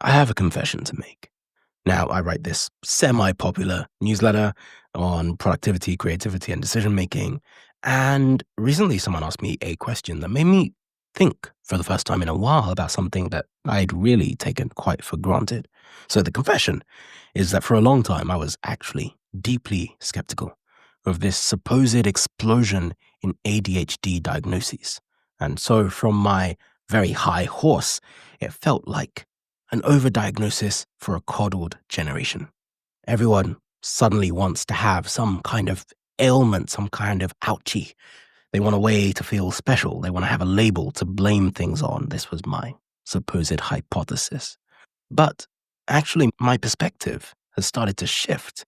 I have a confession to make. Now, I write this semi-popular newsletter on productivity, creativity, and decision-making. And recently someone asked me a question that made me think for the first time in a while about something that I'd really taken quite for granted. So the confession is that for a long time, I was actually deeply skeptical of this supposed explosion in ADHD diagnoses. And so from my very high horse, it felt like an overdiagnosis for a coddled generation. Everyone suddenly wants to have some kind of ailment, some kind of ouchie. They want a way to feel special. They want to have a label to blame things on. This was my supposed hypothesis. But actually, my perspective has started to shift.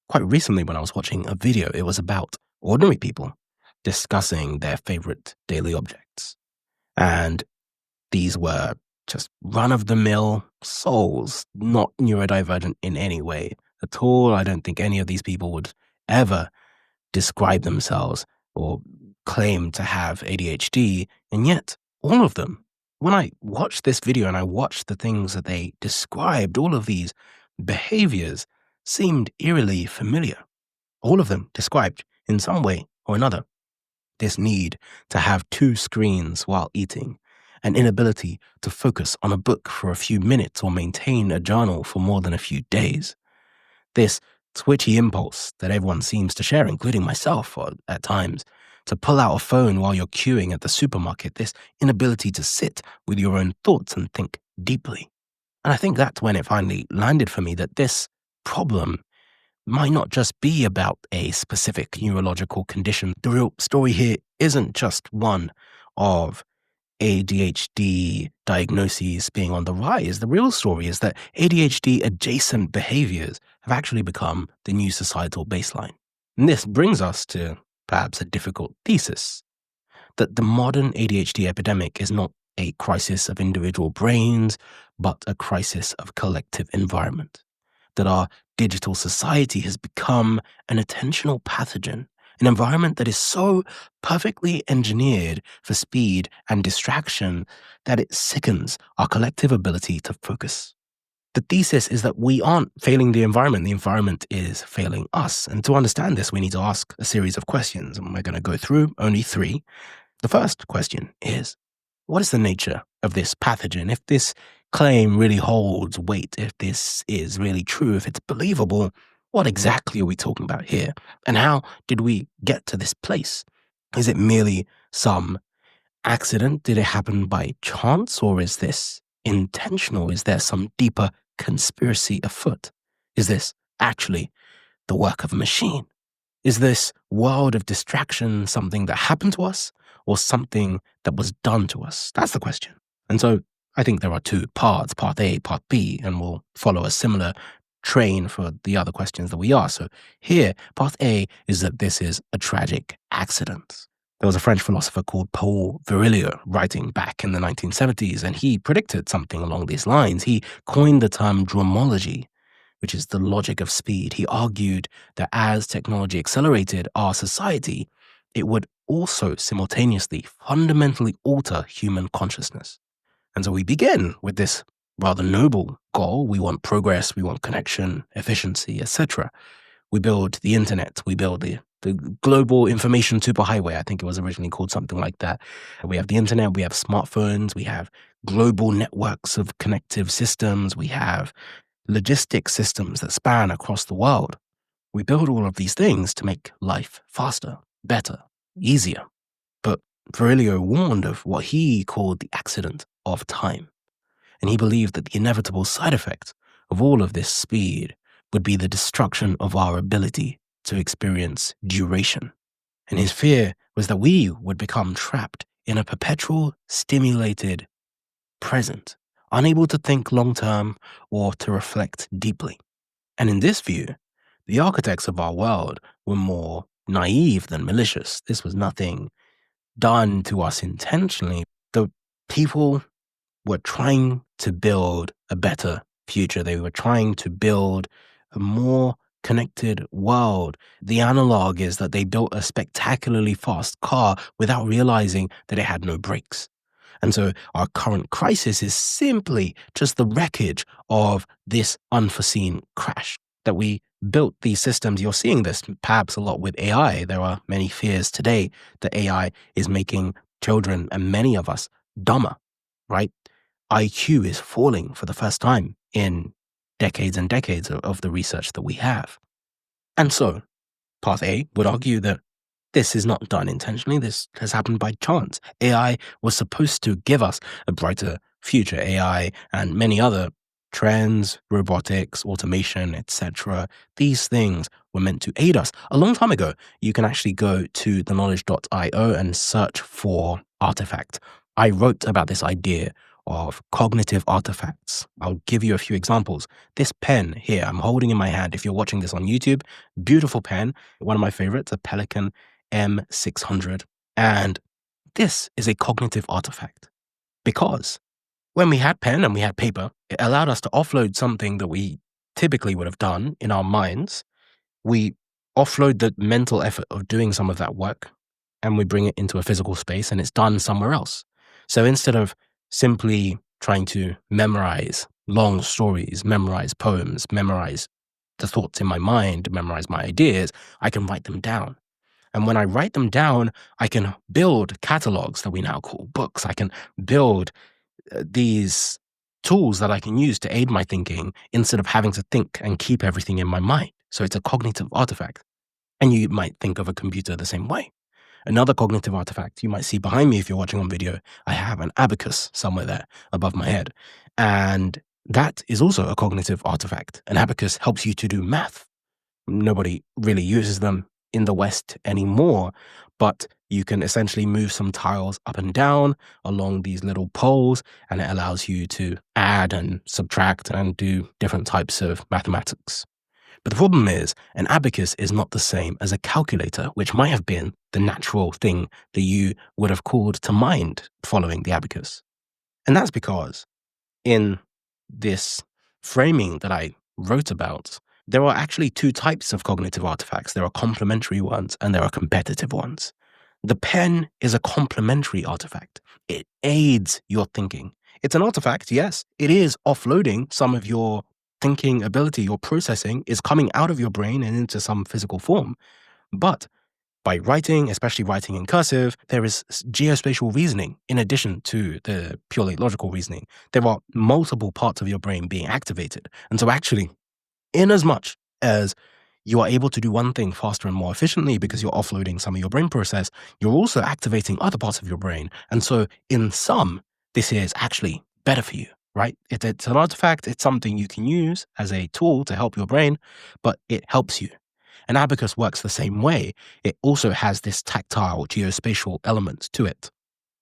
Quite recently, when I was watching a video, it was about ordinary people discussing their favorite daily objects. And these were just run-of-the-mill souls, not neurodivergent in any way at all. I don't think any of these people would ever describe themselves or claim to have ADHD, and yet all of them, when I watched this video and I watched the things that they described, all of these behaviours seemed eerily familiar. All of them described, in some way or another, this need to have two screens while eating, an inability to focus on a book for a few minutes or maintain a journal for more than a few days. This twitchy impulse that everyone seems to share, including myself at times, to pull out a phone while you're queuing at the supermarket, this inability to sit with your own thoughts and think deeply. And I think that's when it finally landed for me that this problem might not just be about a specific neurological condition. The real story here isn't just one of ADHD diagnoses being on the rise. The real story is that ADHD-adjacent behaviours have actually become the new societal baseline. And this brings us to perhaps a difficult thesis, that the modern ADHD epidemic is not a crisis of individual brains, but a crisis of collective environment. That our digital society has become an attentional pathogen, an environment that is so perfectly engineered for speed and distraction that it sickens our collective ability to focus. The thesis is that we aren't failing the environment is failing us. And to understand this, we need to ask a series of questions, and we're going to go through only 3. The first question is, what is the nature of this pathogen? If this claim really holds weight, if this is really true, if it's believable, what exactly are we talking about here? And how did we get to this place? Is it merely some accident? Did it happen by chance? Or is this intentional? Is there some deeper conspiracy afoot? Is this actually the work of a machine? Is this world of distraction something that happened to us or something that was done to us? That's the question. And so I think there are 2 parts, part A, part B, and we'll follow a similar train for the other questions that we ask. So here, part A is that this is a tragic accident. There was a French philosopher called Paul Virilio writing back in the 1970s, and he predicted something along these lines. He coined the term Dromology, which is the logic of speed. He argued that as technology accelerated our society, it would also simultaneously fundamentally alter human consciousness. And so we begin with this rather noble goal. We want progress, we want connection, efficiency, etc. We build the internet, we build the global information superhighway. I think it was originally called something like that. We have the internet, we have smartphones, we have global networks of connective systems, we have logistics systems that span across the world. We build all of these things to make life faster, better, easier. But Virilio warned of what he called the accident of time. And he believed that the inevitable side effect of all of this speed would be the destruction of our ability to experience duration. And his fear was that we would become trapped in a perpetual stimulated present, unable to think long-term or to reflect deeply. And in this view, the architects of our world were more naive than malicious. This was nothing done to us intentionally. The people were trying to build a better future. They were trying to build a more connected world. The analog is that they built a spectacularly fast car without realizing that it had no brakes. And so our current crisis is simply just the wreckage of this unforeseen crash that we built these systems. You're seeing this perhaps a lot with AI. There are many fears today that AI is making children and many of us dumber, right? IQ is falling for the first time in decades and decades of the research that we have. And so, Path A would argue that this is not done intentionally. This has happened by chance. AI was supposed to give us a brighter future. AI and many other trends, robotics, automation, etc. These things were meant to aid us. A long time ago, you can actually go to theknowledge.io and search for Artefacts. I wrote about this idea of cognitive artifacts. I'll give you a few examples. This pen here, I'm holding in my hand. If you're watching this on YouTube, beautiful pen. One of my favorites, a Pelican M600. And this is a cognitive artifact because when we had pen and we had paper, it allowed us to offload something that we typically would have done in our minds. We offload the mental effort of doing some of that work and we bring it into a physical space and it's done somewhere else. So instead of simply trying to memorize long stories, memorize poems, memorize the thoughts in my mind, memorize my ideas, I can write them down. And when I write them down, I can build catalogs that we now call books. I can build these tools that I can use to aid my thinking instead of having to think and keep everything in my mind. So it's a cognitive artifact. And you might think of a computer the same way. Another cognitive artifact you might see behind me if you're watching on video, I have an abacus somewhere there above my head. And that is also a cognitive artifact. An abacus helps you to do math. Nobody really uses them in the West anymore, but you can essentially move some tiles up and down along these little poles, and it allows you to add and subtract and do different types of mathematics. But the problem is, an abacus is not the same as a calculator, which might have been the natural thing that you would have called to mind following the abacus. And that's because in this framing that I wrote about, there are actually two types of cognitive artifacts. There are complementary ones and there are competitive ones. The pen is a complementary artifact. It aids your thinking. It's an artifact, yes. It is offloading some of your thinking ability, your processing is coming out of your brain and into some physical form. But by writing, especially writing in cursive, there is geospatial reasoning in addition to the purely logical reasoning. There are multiple parts of your brain being activated. And so actually, in as much as you are able to do one thing faster and more efficiently because you're offloading some of your brain process, you're also activating other parts of your brain. And so in sum, this is actually better for you, right? It's an artifact. It's something you can use as a tool to help your brain, but it helps you. An abacus works the same way. It also has this tactile geospatial element to it.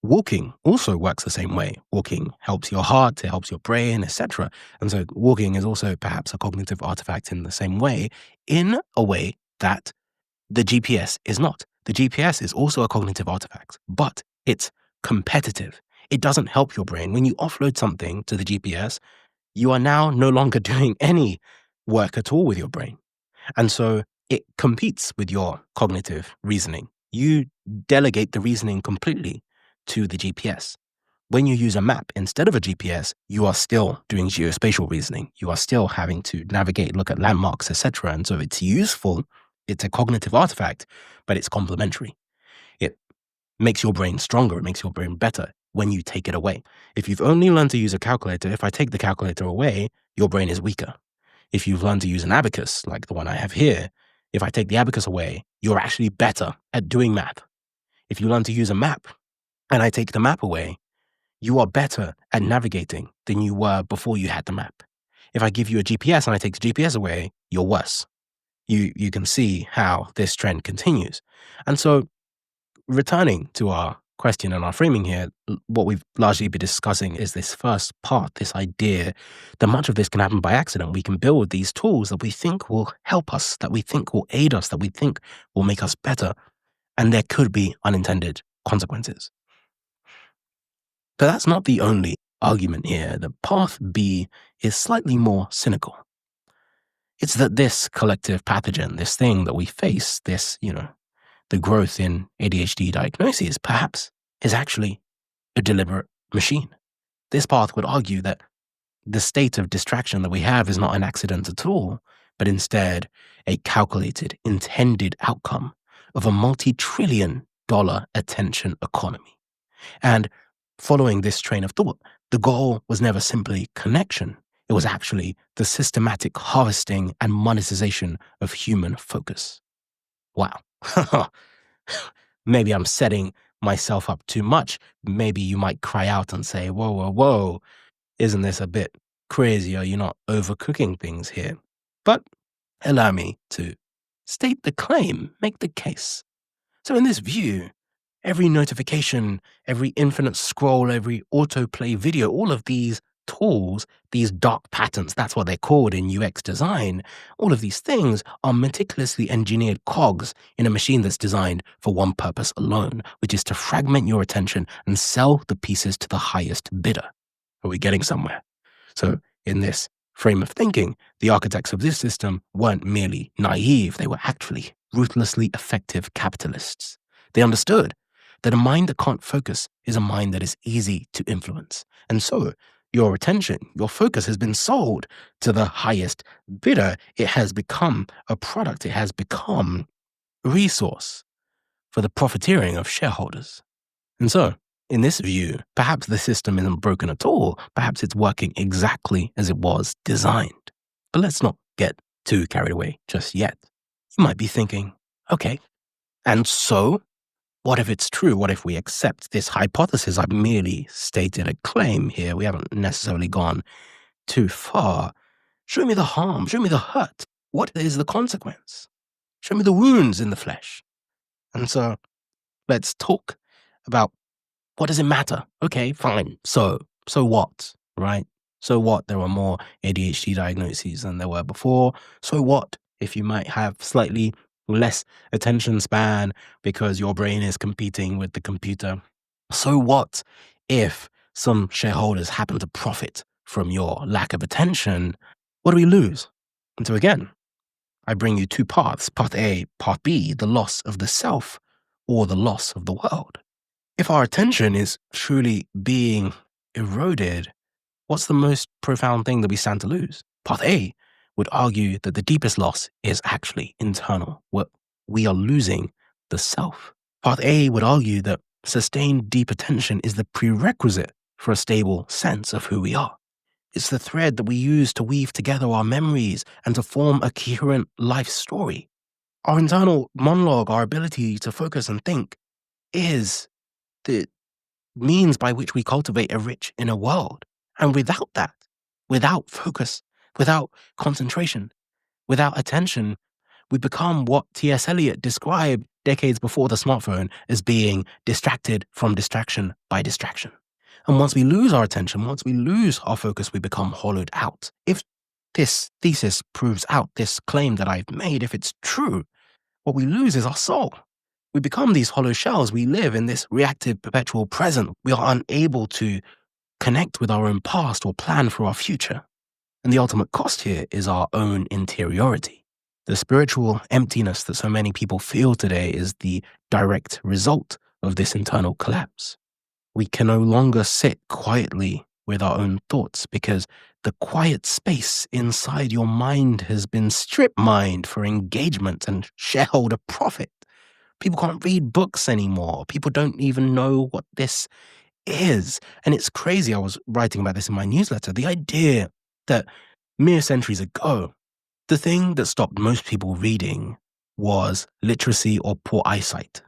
Walking also works the same way. Walking helps your heart, it helps your brain, etc. And so walking is also perhaps a cognitive artifact in the same way, in a way that the GPS is not. The GPS is also a cognitive artifact, but it's competitive. It doesn't help your brain. When you offload something to the GPS, you are now no longer doing any work at all with your brain. And so it competes with your cognitive reasoning. You delegate the reasoning completely to the GPS. When you use a map instead of a GPS, you are still doing geospatial reasoning. You are still having to navigate, look at landmarks, etc. And so it's useful. It's a cognitive artifact, but it's complementary. It makes your brain stronger. It makes your brain better when you take it away. If you've only learned to use a calculator, if I take the calculator away, your brain is weaker. If you've learned to use an abacus, like the one I have here, if I take the abacus away, you're actually better at doing math. If you learn to use a map and I take the map away, you are better at navigating than you were before you had the map. If I give you a GPS and I take the GPS away, you're worse. You can see how this trend continues. And so returning to our question and our framing here, what we've largely been discussing is this first part, this idea that much of this can happen by accident. We can build these tools that we think will help us, that we think will aid us, that we think will make us better. And there could be unintended consequences. But that's not the only argument here. The path B is slightly more cynical. It's that this collective pathogen, this thing that we face, this, the growth in ADHD diagnoses, perhaps, is actually a deliberate machine. This path would argue that the state of distraction that we have is not an accident at all, but instead a calculated, intended outcome of a multi-trillion-dollar attention economy. And following this train of thought, the goal was never simply connection. It was actually the systematic harvesting and monetization of human focus. Wow. Maybe I'm setting myself up too much. Maybe you might cry out and say, whoa, whoa, whoa, isn't this a bit crazy? Are you not overcooking things here? But allow me to state the claim, make the case. So in this view, every notification, every infinite scroll, every autoplay video, all of these tools, these dark patterns, that's what they're called in UX design, all of these things are meticulously engineered cogs in a machine that's designed for one purpose alone, which is to fragment your attention and sell the pieces to the highest bidder. Are we getting somewhere? So in this frame of thinking, the architects of this system weren't merely naive, they were actually ruthlessly effective capitalists. They understood that a mind that can't focus is a mind that is easy to influence. And so your attention, your focus has been sold to the highest bidder. It has become a product. It has become a resource for the profiteering of shareholders. And so, in this view, perhaps the system isn't broken at all. Perhaps it's working exactly as it was designed. But let's not get too carried away just yet. You might be thinking, okay, and so? What if it's true? What if we accept this hypothesis? I've merely stated a claim here. We haven't necessarily gone too far. Show me the harm. Show me the hurt. What is the consequence? Show me the wounds in the flesh. And so let's talk about what does it matter? Okay, fine. So what, right? So what? There are more ADHD diagnoses than there were before. So what if you might have slightly less attention span because your brain is competing with the computer? So what if some shareholders happen to profit from your lack of attention? What do we lose? And so again, I bring you two paths, path A, path B, the loss of the self or the loss of the world. If our attention is truly being eroded, what's the most profound thing that we stand to lose? Path A would argue that the deepest loss is actually internal. We are losing the self. Path A would argue that sustained deep attention is the prerequisite for a stable sense of who we are. It's the thread that we use to weave together our memories and to form a coherent life story. Our internal monologue, our ability to focus and think, is the means by which we cultivate a rich inner world. And without that, without focus, without concentration, without attention, we become what T.S. Eliot described decades before the smartphone as being distracted from distraction by distraction. And once we lose our attention, once we lose our focus, we become hollowed out. If this thesis proves out this claim that I've made, if it's true, what we lose is our soul. We become these hollow shells. We live in this reactive, perpetual present. We are unable to connect with our own past or plan for our future. And the ultimate cost here is our own interiority. The spiritual emptiness that so many people feel today is the direct result of this internal collapse. We can no longer sit quietly with our own thoughts because the quiet space inside your mind has been strip-mined for engagement and shareholder profit. People can't read books anymore. People don't even know what this is. And it's crazy. I was writing about this in my newsletter. The idea that mere centuries ago, the thing that stopped most people reading was literacy or poor eyesight.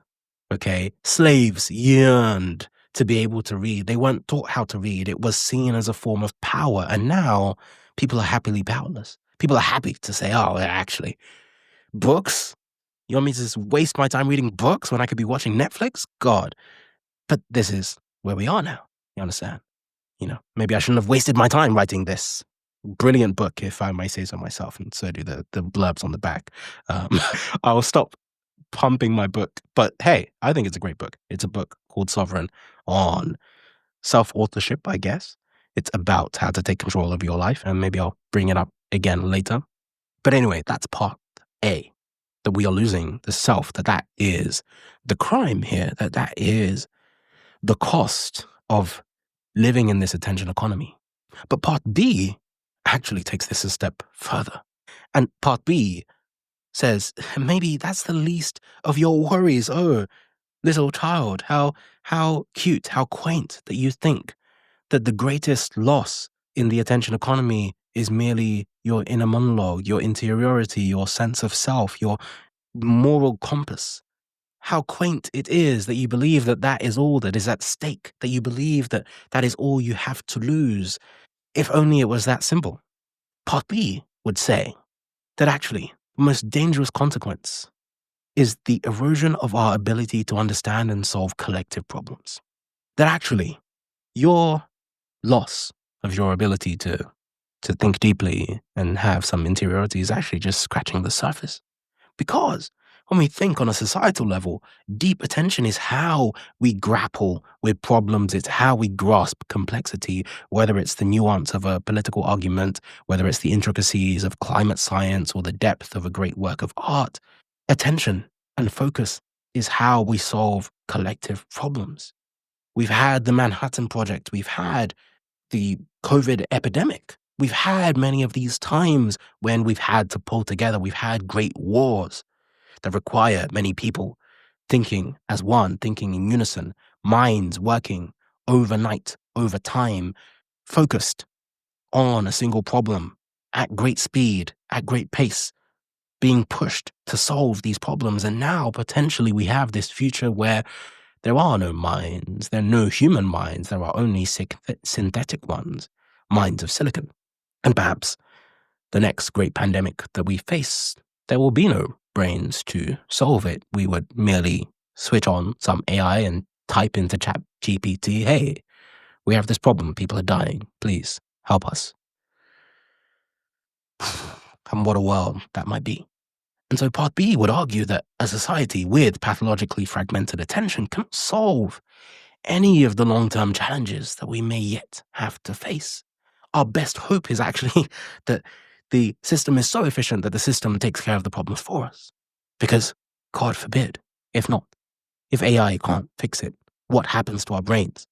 Okay? Slaves yearned to be able to read. They weren't taught how to read. It was seen as a form of power. And now people are happily powerless. People are happy to say, oh, actually, books? You want me to just waste my time reading books when I could be watching Netflix? God. But this is where we are now. You understand? Maybe I shouldn't have wasted my time writing this brilliant book, if I may say so myself, and so do the blurbs on the back. I'll stop pumping my book. But hey, I think it's a great book. It's a book called Sovereign on self-authorship, I guess. It's about how to take control of your life, and maybe I'll bring it up again later. But anyway, that's part A. That we are losing the self, that is the crime here, that is the cost of living in this attention economy. But part B actually takes this a step further. And part B says, maybe that's the least of your worries. Oh, little child, how cute, how quaint that you think that the greatest loss in the attention economy is merely your inner monologue, your interiority, your sense of self, your moral compass. How quaint it is that you believe that that is all that is at stake, that you believe that that is all you have to lose. If only it was that simple. Part B would say that actually the most dangerous consequence is the erosion of our ability to understand and solve collective problems. That actually your loss of your ability to think deeply and have some interiority is actually just scratching the surface. Because when we think on a societal level, deep attention is how we grapple with problems. It's how we grasp complexity, whether it's the nuance of a political argument, whether it's the intricacies of climate science or the depth of a great work of art. Attention and focus is how we solve collective problems. We've had the Manhattan Project. We've had the COVID epidemic. We've had many of these times when we've had to pull together. We've had great wars that require many people thinking as one, thinking in unison, minds working overnight, over time, focused on a single problem at great speed, at great pace, being pushed to solve these problems. And now potentially we have this future where there are no minds, there are no human minds, there are only synthetic ones, minds of silicon. And perhaps the next great pandemic that we face, there will be no brains to solve it. We would merely switch on some AI and type into ChatGPT, hey, we have this problem, people are dying, please help us. And what a world that might be. And so part B would argue that a society with pathologically fragmented attention cannot solve any of the long-term challenges that we may yet have to face. Our best hope is actually that the system is so efficient that the system takes care of the problems for us. Because, God forbid, if not, if AI can't fix it, what happens to our brains?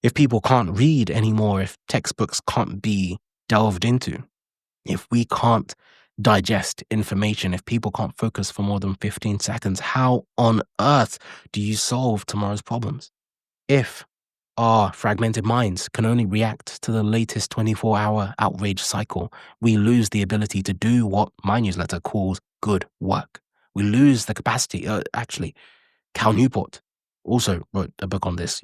If people can't read anymore, if textbooks can't be delved into, if we can't digest information, if people can't focus for more than 15 seconds, how on earth do you solve tomorrow's problems? If our fragmented minds can only react to the latest 24-hour outrage cycle, we lose the ability to do what my newsletter calls good work. We lose the capacity, actually, Cal Newport also wrote a book on this,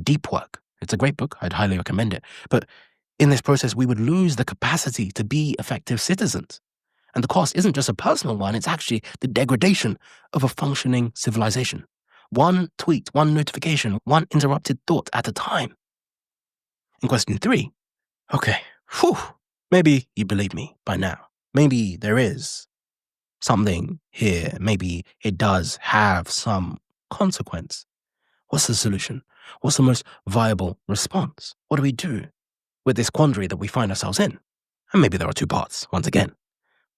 deep work. It's a great book, I'd highly recommend it. But in this process, we would lose the capacity to be effective citizens. And the cost isn't just a personal one, it's actually the degradation of a functioning civilization. One tweet, one notification, one interrupted thought at a time. In question 3, okay, maybe you believe me by now. Maybe there is something here. Maybe it does have some consequence. What's the solution? What's the most viable response? What do we do with this quandary that we find ourselves in? And maybe there are 2 parts, once again.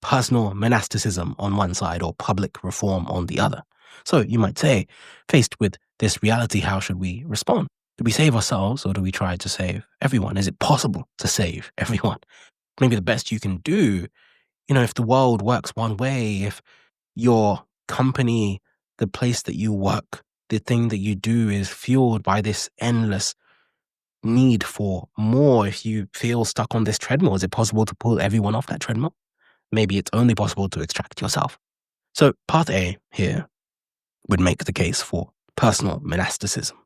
Personal monasticism on one side or public reform on the other. So you might say, faced with this reality, how should we respond? Do we save ourselves or do we try to save everyone? Is it possible to save everyone? Maybe the best you can do, if the world works one way, if your company, the place that you work, the thing that you do is fueled by this endless need for more, if you feel stuck on this treadmill, is it possible to pull everyone off that treadmill? Maybe it's only possible to extract yourself. So part A here would make the case for personal monasticism.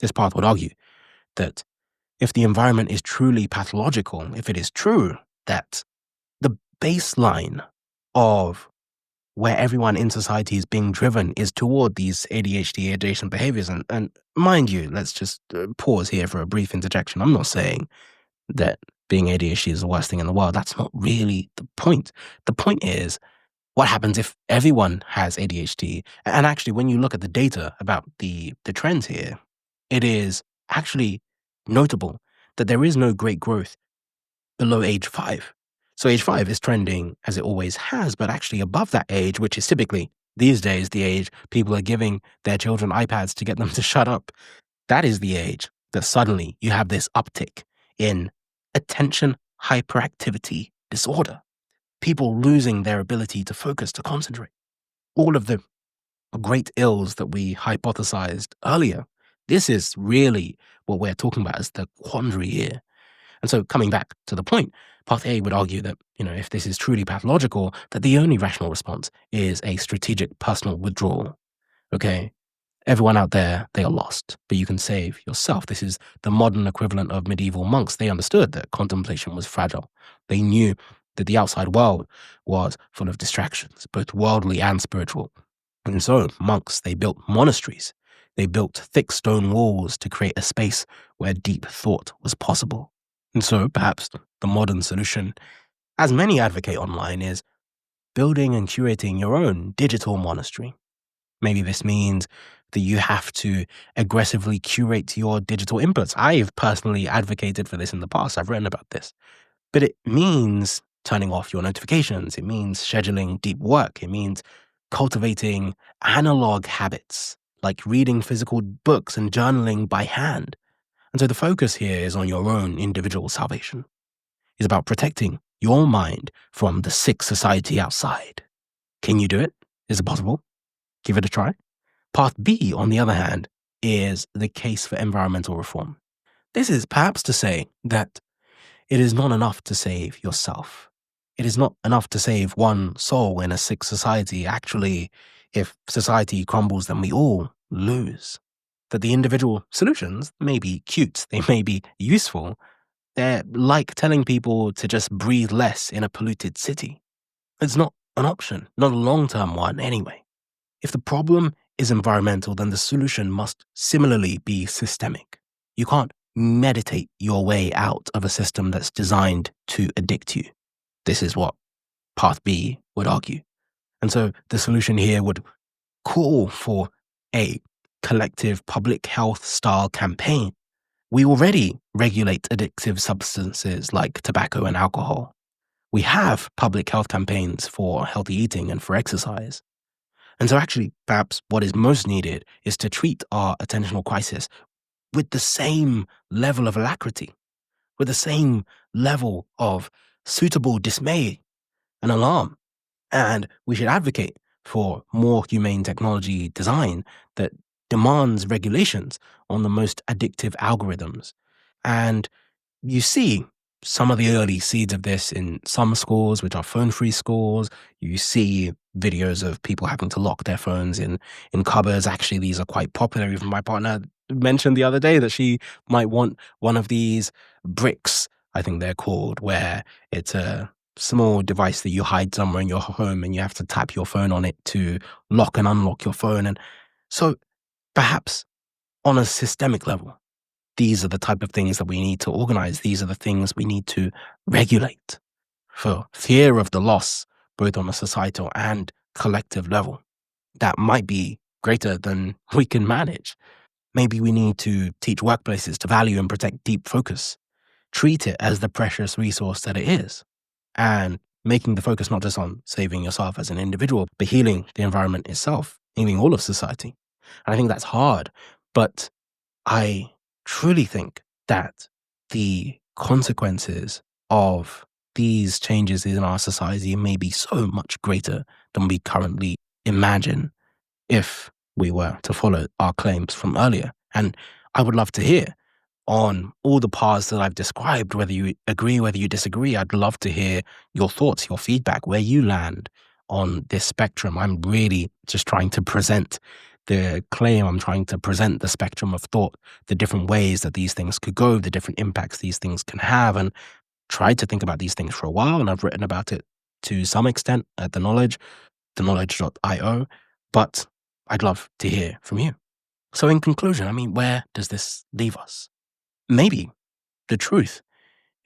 This part would argue that if the environment is truly pathological, if it is true that the baseline of where everyone in society is being driven is toward these ADHD-adjacent behaviours, and mind you, let's just pause here for a brief interjection. I'm not saying that being ADHD is the worst thing in the world. That's not really the point. The point is, what happens if everyone has ADHD? And actually, when you look at the data about the trends here, it is actually notable that there is no great growth below age 5. So age 5 is trending as it always has, but actually above that age, which is typically these days the age people are giving their children iPads to get them to shut up, that is the age that suddenly you have this uptick in attention hyperactivity disorder, people losing their ability to focus, to concentrate. All of the great ills that we hypothesized earlier, this is really what we're talking about as the quandary here. And so coming back to the point, Path A would argue that, if this is truly pathological, that the only rational response is a strategic personal withdrawal. Okay? Everyone out there, they are lost, but you can save yourself. This is the modern equivalent of medieval monks. They understood that contemplation was fragile. They knew that the outside world was full of distractions, both worldly and spiritual. And so monks, they built monasteries. They built thick stone walls to create a space where deep thought was possible. And so perhaps the modern solution, as many advocate online, is building and curating your own digital monastery. Maybe this means that you have to aggressively curate your digital inputs. I've personally advocated for this in the past. I've written about this. But it means turning off your notifications. It means scheduling deep work. It means cultivating analog habits, like reading physical books and journaling by hand. And so the focus here is on your own individual salvation. It's about protecting your mind from the sick society outside. Can you do it? Is it possible? Give it a try. Path B, on the other hand, is the case for environmental reform. This is perhaps to say that it is not enough to save yourself. It is not enough to save one soul in a sick society. Actually, if society crumbles, then we all lose. That the individual solutions may be cute, they may be useful. They're like telling people to just breathe less in a polluted city. It's not an option, not a long-term one anyway. If the problem is environmental, then the solution must similarly be systemic. You can't meditate your way out of a system that's designed to addict you. This is what Path B would argue. And so the solution here would call for a collective public health style campaign. We already regulate addictive substances like tobacco and alcohol. We have public health campaigns for healthy eating and for exercise. And so actually, perhaps what is most needed is to treat our attentional crisis with the same level of alacrity, with the same level of suitable dismay and alarm. And we should advocate for more humane technology design that demands regulations on the most addictive algorithms. And you see some of the early seeds of this in some schools, which are phone-free schools. You see videos of people having to lock their phones in cupboards. Actually, these are quite popular. Even my partner mentioned the other day that she might want one of these bricks, I think they're called, where it's a small device that you hide somewhere in your home and you have to tap your phone on it to lock and unlock your phone. And so perhaps on a systemic level, these are the type of things that we need to organize. These are the things we need to regulate for fear of the loss, both on a societal and collective level. That might be greater than we can manage. Maybe we need to teach workplaces to value and protect deep focus, treat it as the precious resource that it is, and making the focus not just on saving yourself as an individual, but healing the environment itself, healing all of society. And I think that's hard, but I truly think that the consequences of these changes in our society may be so much greater than we currently imagine if we were to follow our claims from earlier. And I would love to hear on all the paths that I've described, whether you agree, whether you disagree. I'd love to hear your thoughts, your feedback, where you land on this spectrum. I'm really just trying to present the claim. I'm trying to present the spectrum of thought, the different ways that these things could go, the different impacts these things can have, and tried to think about these things for a while. And I've written about it to some extent at the knowledge.io, but I'd love to hear from you. So in conclusion, where does this leave us? Maybe the truth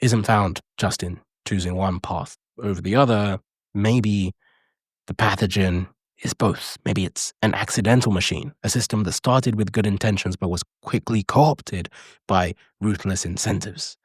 isn't found just in choosing one path over the other. Maybe the pathogen is both. Maybe it's an accidental machine, a system that started with good intentions but was quickly co-opted by ruthless incentives.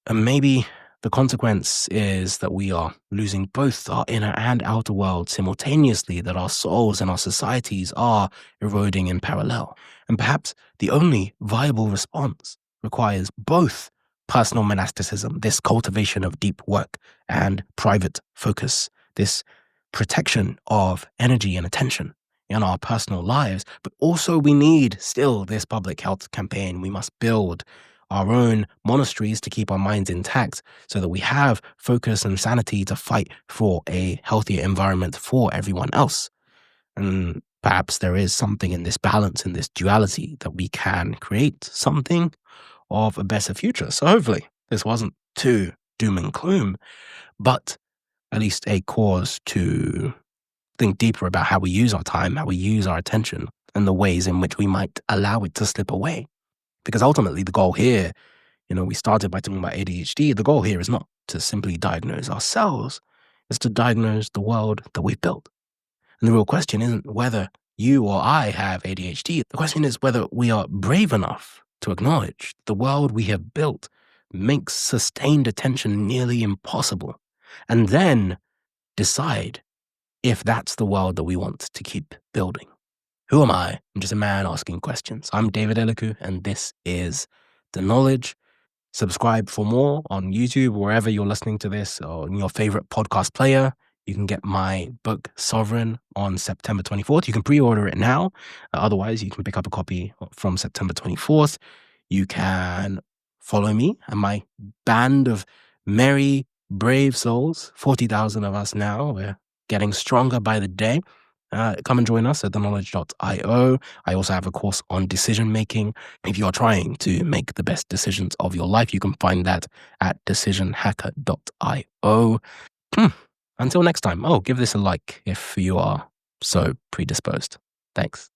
And maybe the consequence is that we are losing both our inner and outer world simultaneously, that our souls and our societies are eroding in parallel. And perhaps the only viable response requires both personal monasticism, this cultivation of deep work, and private focus, this protection of energy and attention in our personal lives. But also we need still this public health campaign. We must build our own monasteries to keep our minds intact so that we have focus and sanity to fight for a healthier environment for everyone else. And perhaps there is something in this balance, in this duality, that we can create something of a better future. So hopefully this wasn't too doom and gloom, but at least a cause to think deeper about how we use our time, how we use our attention, and the ways in which we might allow it to slip away. Because ultimately the goal here, we started by talking about ADHD. The goal here is not to simply diagnose ourselves, it's to diagnose the world that we've built. And the real question isn't whether you or I have ADHD. The question is whether we are brave enough to acknowledge the world we have built makes sustained attention nearly impossible, and then decide if that's the world that we want to keep building. Who am I? I'm just a man asking questions. I'm David Eliku, and this is The Knowledge. Subscribe for more on YouTube, wherever you're listening to this, or in your favorite podcast player. You can get my book, Sovereign, on September 24th. You can pre-order it now. Otherwise, you can pick up a copy from September 24th. You can follow me and my band of merry, brave souls, 40,000 of us now. We're getting stronger by the day. Come and join us at theknowledge.io. I also have a course on decision making. If you are trying to make the best decisions of your life, you can find that at decisionhacker.io. Until next time. Give this a like if you are so predisposed. Thanks.